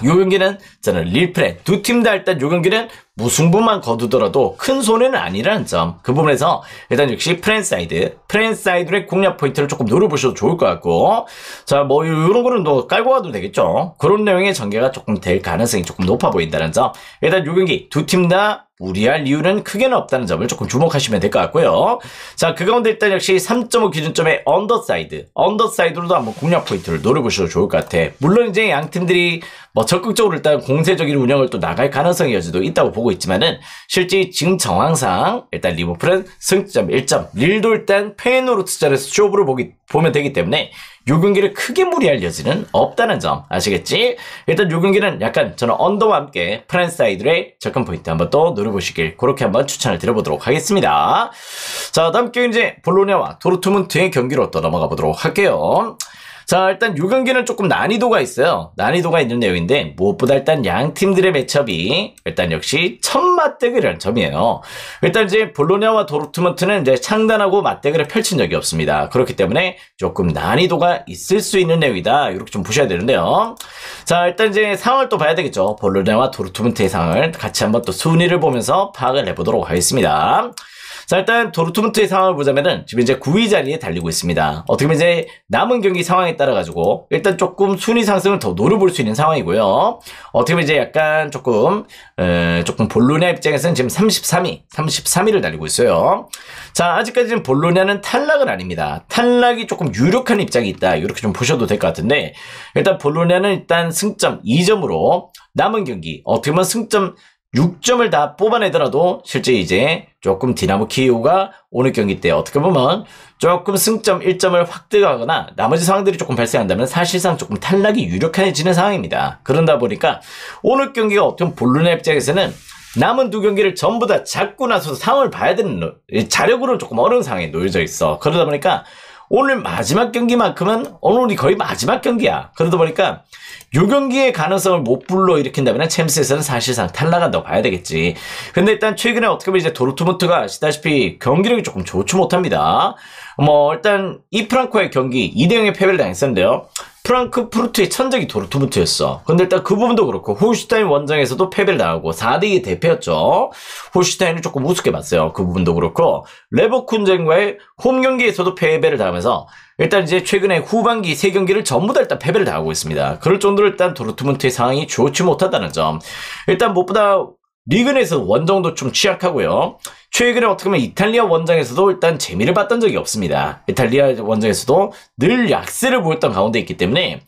이 경기는 저는 릴프렌 두 팀 다 일단 이 경기는 무승부만 거두더라도 큰 손해는 아니라는 점. 그 부분에서 일단 역시 프랜사이드의 공략 포인트를 조금 노려보셔도 좋을 것 같고 자, 이런 거는 또 깔고 가도 되겠죠. 그런 내용의 전개가 조금 될 가능성이 조금 높아 보인다는 점. 일단 이 경기 두 팀 다 무리할 이유는 크게는 없다는 점을 조금 주목하시면 될 것 같고요. 자, 그 가운데 일단 역시 3.5 기준점의 언더사이드로도 한번 공략 포인트를 노려보셔도 좋을 것 같아. 물론 이제 양 팀들이 적극적으로 일단 공세적인 운영을 또 나갈 가능성이 여지도 있다고 보고 있지만은 실제 지금 정황상 일단 리버풀은 승점 1점, 릴도 일단 페이노르트전에서 쇼부를 보면 되기 때문에 이 경기를 크게 무리할 여지는 없다는 점 아시겠지? 일단 이 경기는 약간 저는 언더와 함께 프랜사이드의 접근 포인트 한번 또 노려보시길 그렇게 한번 추천을 드려보도록 하겠습니다. 자, 다음 경기 이제 볼로냐와 도르트문트의 경기로 또 넘어가 보도록 할게요. 자, 일단 요 경기는 조금 난이도가 있어요. 난이도가 있는 내용인데 무엇보다 일단 양 팀들의 매첩이 일단 역시 첫 맞대결이라는 점이에요. 일단 이제 볼로냐와 도르트문트는 이제 창단하고 맞대결을 펼친 적이 없습니다. 그렇기 때문에 조금 난이도가 있을 수 있는 내용이다. 이렇게 좀 보셔야 되는데요. 자, 일단 이제 상황을 또 봐야 되겠죠. 볼로냐와 도르트문트의 상황을 같이 한번 또 순위를 보면서 파악을 해보도록 하겠습니다. 자, 일단 도르트문트의 상황을 보자면은 지금 이제 9위 자리에 달리고 있습니다. 어떻게 보면 이제 남은 경기 상황에 따라 가지고 일단 조금 순위 상승을 더 노려볼 수 있는 상황이고요. 어떻게 보면 이제 약간 조금 볼로냐 입장에서는 지금 33위를 달리고 있어요. 자, 아직까지는 볼로냐는 탈락은 아닙니다. 탈락이 조금 유력한 입장이 있다. 이렇게 좀 보셔도 될 것 같은데 일단 볼로냐는 일단 승점 2점으로 남은 경기 어떻게 보면 승점 6점을 다 뽑아내더라도 실제 이제 조금 디나모 키이우가 오늘 경기 때 어떻게 보면 조금 승점 1점을 획득하거나 나머지 상황들이 조금 발생한다면 사실상 조금 탈락이 유력해지는 상황입니다. 그런다 보니까 오늘 경기가 어떻게 보면 볼로냐 입장에서는 남은 두 경기를 전부 다 잡고 나서 상황을 봐야 되는 자력으로는 조금 어려운 상황에 놓여져 있어. 그러다 보니까 오늘 마지막 경기만큼은 오늘이 거의 마지막 경기야. 그러다 보니까 요 경기의 가능성을 못 불러일으킨다면 챔스에서는 사실상 탈락한다고 봐야 되겠지. 근데 일단 최근에 어떻게 보면 이제 도르트문트가 아시다시피 경기력이 조금 좋지 못합니다. 일단 이 프랑코의 경기 2대0의 패배를 당했었는데요. 프랑크푸르트의 천적이 도르트문트였어. 근데 일단 그 부분도 그렇고 홀슈타인 원정에서도 패배를 당하고 4대2의 대패였죠. 홀슈타인을 조금 우습게 봤어요. 그 부분도 그렇고 레버쿠젠과의 홈 경기에서도 패배를 당하면서 일단 이제 최근에 후반기 3경기를 전부 다 일단 패배를 당하고 있습니다. 그럴 정도로 일단 도르트문트의 상황이 좋지 못하다는 점. 일단 무엇보다 리그 내에서 원정도 좀 취약하고요. 최근에 어떻게 보면 이탈리아 원정에서도 일단 재미를 봤던 적이 없습니다. 이탈리아 원정에서도 늘 약세를 보였던 가운데 있기 때문에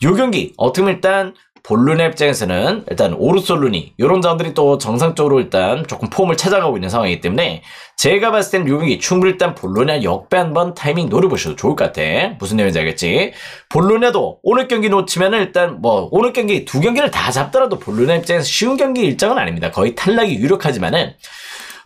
이 경기 어떻게 보면 일단 볼로냐 입장에서는 일단 오르솔루니 이런 자원들이 또 정상적으로 일단 조금 폼을 찾아가고 있는 상황이기 때문에 제가 봤을 때는 이 경기 충분히 일단 볼로냐 역배 한번 타이밍 노려보셔도 좋을 것 같아. 무슨 내용인지 알겠지? 볼로냐도 오늘 경기 놓치면은 일단 오늘 경기 두 경기를 다 잡더라도 볼로냐 입장에서 쉬운 경기 일정은 아닙니다. 거의 탈락이 유력하지만은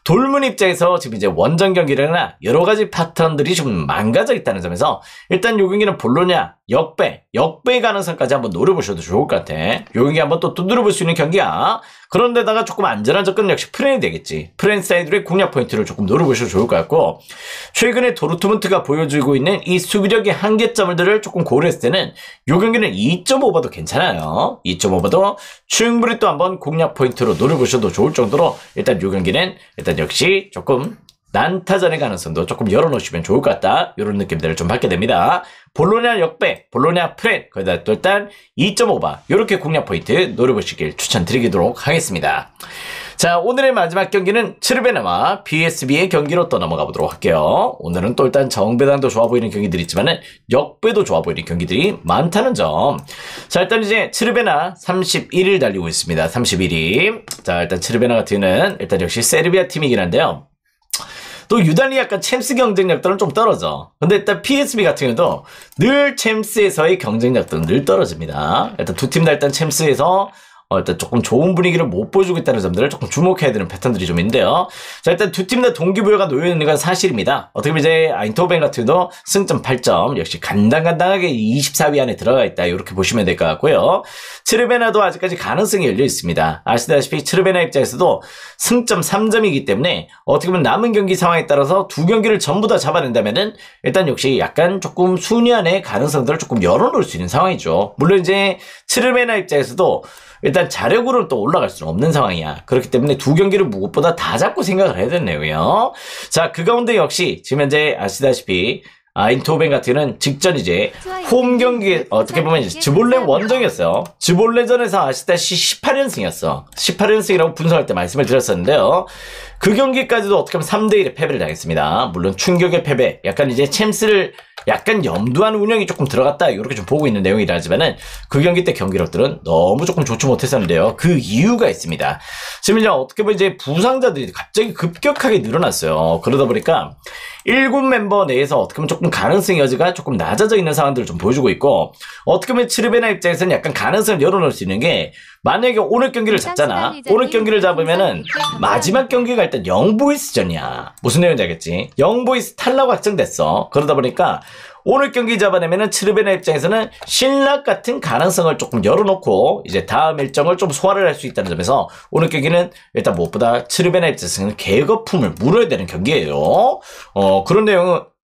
돌문 입장에서 지금 이제 원정 경기나 여러 가지 패턴들이 좀 망가져 있다는 점에서 일단 요 경기는 볼로냐 역배 가능성까지 한번 노려보셔도 좋을 것 같아. 요 경기 한번 또 두드려볼 수 있는 경기야. 그런데다가 조금 안전한 접근은 역시 프렌이 되겠지. 프렌 사이드의 공략 포인트를 조금 노려보셔도 좋을 것 같고 최근에 도르트문트가 보여주고 있는 이 수비력의 한계점들을 조금 고려했을 때는 요 경기는 2.5봐도 괜찮아요. 2.5봐도 충분히 또 한번 공략 포인트로 노려보셔도 좋을 정도로 일단 요 경기는 일단 역시 조금 난타전의 가능성도 조금 열어놓으시면 좋을 것 같다. 이런 느낌들을 좀 받게 됩니다. 볼로냐 역배, 볼로냐 프렌, 거기다 또 일단 2.5바 이렇게 공략 포인트 노려보시길 추천드리도록 하겠습니다. 자, 오늘의 마지막 경기는 츠르베나와 BSB의 경기로 또 넘어가 보도록 할게요. 오늘은 또 일단 정배당도 좋아 보이는 경기들이 있지만은 역배도 좋아 보이는 경기들이 많다는 점. 자, 일단 이제 츠르베나 31일 달리고 있습니다. 31위. 자, 일단 츠르베나 같은 경우는 일단 역시 세르비아 팀이긴 한데요. 또 유달리 약간 챔스 경쟁력들은 좀 떨어져. 근데 일단 PSB 같은 경우도 늘 챔스에서의 경쟁력들은 늘 떨어집니다. 일단 두 팀 다 일단 챔스에서 일단 조금 좋은 분위기를 못 보여주고 있다는 점들을 조금 주목해야 되는 패턴들이 좀 있는데요. 자, 일단 두 팀 다 동기부여가 놓여있는 건 사실입니다. 어떻게 보면 이제 아인토벤 같은 경우도 승점 8점, 역시 간당간당하게 24위 안에 들어가 있다. 이렇게 보시면 될 것 같고요. 츠르베나도 아직까지 가능성이 열려 있습니다. 아시다시피 츠르베나 입장에서도 승점 3점이기 때문에 어떻게 보면 남은 경기 상황에 따라서 두 경기를 전부 다 잡아낸다면은 일단 역시 약간 조금 순위 안에 가능성들을 조금 열어놓을 수 있는 상황이죠. 물론 이제 츠르베나 입장에서도 일단 자력으로는 또 올라갈 수는 없는 상황이야. 그렇기 때문에 두 경기를 무엇보다 다 잡고 생각을 해야 되네요. 자, 그 가운데 역시 지금 현재 아시다시피 아인토벤 같은 경우는 직전 이제 홈 경기에 어떻게 보면 이제 즈볼레 원정이었어요. 즈볼레전에서 아시다시피 18연승이었어. 18연승이라고 분석할 때 말씀을 드렸었는데요. 그 경기까지도 어떻게 보면 3대1의 패배를 당했습니다. 물론 충격의 패배, 약간 이제 챔스를 약간 염두한 운영이 조금 들어갔다 이렇게 좀 보고 있는 내용이라 하지만은 그 경기 때 경기력들은 너무 조금 좋지 못했었는데요. 그 이유가 있습니다. 지금 이제 어떻게 보면 이제 부상자들이 갑자기 급격하게 늘어났어요. 그러다 보니까 1군 멤버 내에서 어떻게 보면 조금 가능성 여지가 조금 낮아져 있는 상황들을 좀 보여주고 있고 어떻게 보면 츠르베나 입장에서는 약간 가능성을 열어놓을 수 있는 게 만약에 오늘 경기를 잡잖아. 오늘 경기를 잡으면은 마지막 경기가 일단 영보이스전이야. 무슨 내용인지 알겠지? 영보이스 탈락 확정됐어. 그러다 보니까 오늘 경기 잡아내면은 츠르베나 입장에서는 신락 같은 가능성을 조금 열어놓고 이제 다음 일정을 좀 소화를 할 수 있다는 점에서 오늘 경기는 일단 무엇보다 츠르베나 입장에서는 계거품을 물어야 되는 경기예요.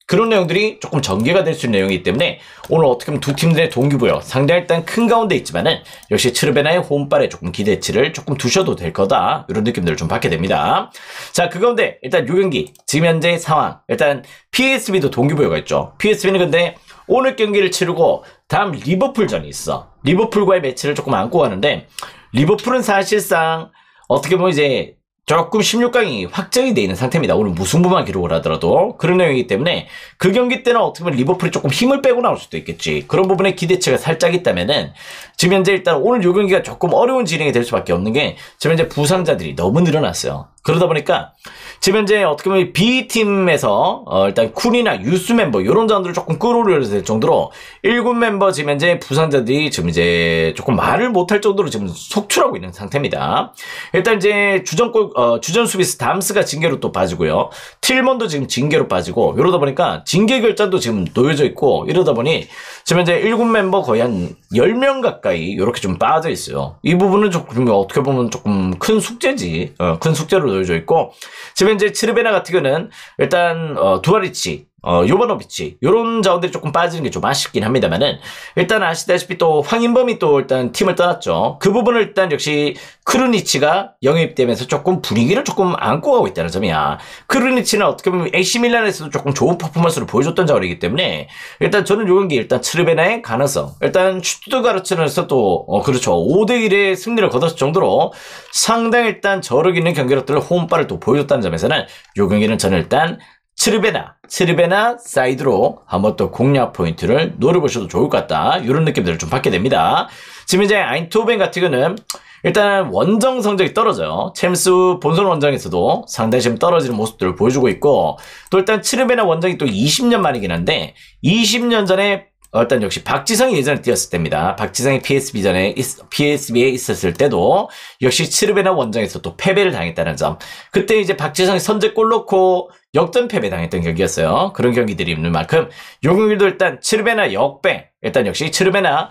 그런 내용들이 조금 전개가 될 수 있는 내용이기 때문에 오늘 어떻게 보면 두 팀들의 동기부여 상당히 일단 큰 가운데 있지만은 역시 츠르베나의 홈발에 조금 기대치를 조금 두셔도 될 거다. 이런 느낌들을 좀 받게 됩니다. 자, 그 가운데 일단 요 경기 지금 현재 상황 일단 PSV도 동기부여가 있죠. PSV는 근데 오늘 경기를 치르고 다음 리버풀전이 있어. 리버풀과의 매치를 조금 안고 가는데 리버풀은 사실상 어떻게 보면 이제 조금 16강이 확정이 돼 있는 상태입니다. 오늘 무승부만 기록을 하더라도 그런 내용이기 때문에 그 경기 때는 어떻게 보면 리버풀이 조금 힘을 빼고 나올 수도 있겠지. 그런 부분에 기대치가 살짝 있다면은 지금 현재 일단 오늘 요 경기가 조금 어려운 진행이 될 수밖에 없는 게 지금 현재 부상자들이 너무 늘어났어요. 그러다 보니까 지금 현재 어떻게 보면 B팀에서 일단 쿤이나 유스 멤버 이런 자원들을 조금 끌어올려야 될 정도로 7 멤버 지금 현재 부상자들이 지금 이제 조금 말을 못할 정도로 지금 속출하고 있는 상태입니다. 일단 이제 주전 수비수 담스가 징계로 또 빠지고요. 틸먼도 지금 징계로 빠지고 이러다 보니까 징계 결단도 지금 놓여져 있고 이러다 보니 지금 현재 7 멤버 거의 한 10명 가까이 이렇게 좀 빠져 있어요. 이 부분은 조금 어떻게 보면 조금 큰 숙제지. 큰 숙제로 놓여져 있고 지금 현재 츠르베나 같은 경우는 일단 두아리치 요바노비치 요런 자원들이 조금 빠지는 게 좀 아쉽긴 합니다만은 일단 아시다시피 또 황인범이 또 일단 팀을 떠났죠. 그 부분을 일단 역시 크루니치가 영입되면서 조금 분위기를 조금 안고 가고 있다는 점이야. 크루니치는 어떻게 보면 AC 밀란에서도 조금 좋은 퍼포먼스를 보여줬던 자원이기 때문에 일단 저는 요 경기 일단 츠르베나의 가능성 일단 슈투트가르트에서 또 그렇죠 5대1의 승리를 거뒀을 정도로 상당히 일단 저력 있는 경기력들을 홈발을 또 보여줬다는 점에서는 요 경기는 저는 일단 츠르베나 사이드로 한번 또 공략 포인트를 노려보셔도 좋을 것 같다. 이런 느낌들을 좀 받게 됩니다. 지금 이제 아인트호벤 같은 경우는 일단 원정 성적이 떨어져요. 챔스 본선 원정에서도 상당히 지금 떨어지는 모습들을 보여주고 있고 또 일단 츠르베나 원정이 또 20년 만이긴 한데 20년 전에 일단 역시 박지성이 예전에 뛰었을 때입니다. 박지성이 PSV에 있었을 때도 역시 츠르베나 원정에서 또 패배를 당했다는 점. 그때 이제 박지성이 선제골 넣고 역전 패배 당했던 경기였어요. 그런 경기들이 있는 만큼 요 경기도 일단 츠르베나 역배. 일단 역시 츠르베나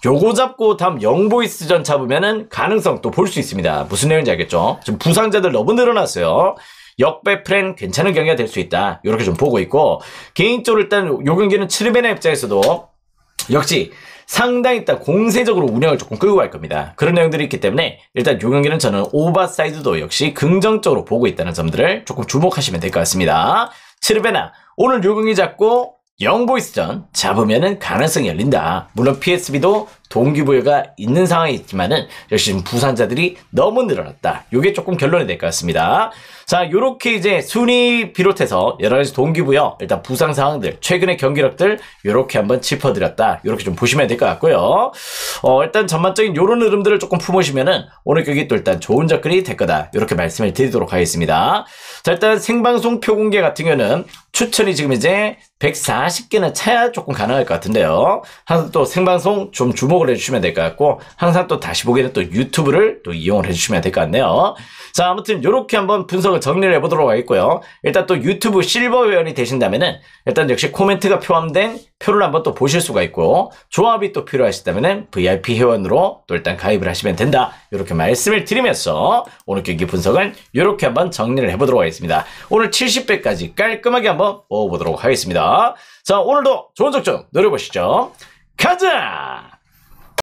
요거 잡고 다음 영보이스전 잡으면은 가능성 또 볼 수 있습니다. 무슨 내용인지 알겠죠? 지금 부상자들 너무 늘어났어요. 역배 플랜 괜찮은 경기가 될 수 있다. 이렇게 좀 보고 있고 개인적으로 일단 요 경기는 츠르베나 입장에서도 역시 상당히 일단 공세적으로 운영을 조금 끌고 갈 겁니다. 그런 내용들이 있기 때문에 일단 요 경기는 저는 오버사이드도 역시 긍정적으로 보고 있다는 점들을 조금 주목하시면 될 것 같습니다. 츠르베나 오늘 요 경기 잡고 영보이스전 잡으면은 가능성이 열린다. 물론 PSV도 동기부여가 있는 상황이 있지만은 역시 지금 부상자들이 너무 늘어났다. 요게 조금 결론이 될 것 같습니다. 자, 요렇게 이제 순위 비롯해서 여러 가지 동기부여, 일단 부상 상황들, 최근의 경기력들 요렇게 한번 짚어드렸다. 요렇게 좀 보시면 될 것 같고요. 일단 전반적인 요런 흐름들을 조금 품으시면은 오늘 경기 또 일단 좋은 접근이 될 거다. 요렇게 말씀을 드리도록 하겠습니다. 자, 일단 생방송 표 공개 같은 경우는 추천이 지금 이제 140개는 차야 조금 가능할 것 같은데요. 항상 또 생방송 좀 주목을 해주시면 될 것 같고 항상 또 다시 보기에는 또 유튜브를 또 이용을 해주시면 될 것 같네요. 자, 아무튼 요렇게 한번 분석을 정리를 해보도록 하겠고요. 일단 또 유튜브 실버 회원이 되신다면은 일단 역시 코멘트가 포함된 표를 한번 또 보실 수가 있고 조합이 또 필요하시다면은 VIP 회원으로 또 일단 가입을 하시면 된다. 이렇게 말씀을 드리면서 오늘 경기 분석은 이렇게 한번 정리를 해보도록 하겠습니다. 오늘 70배까지 깔끔하게 한번 뽑아보도록 하겠습니다. 자, 오늘도 좋은 적중 노려보시죠. 가자!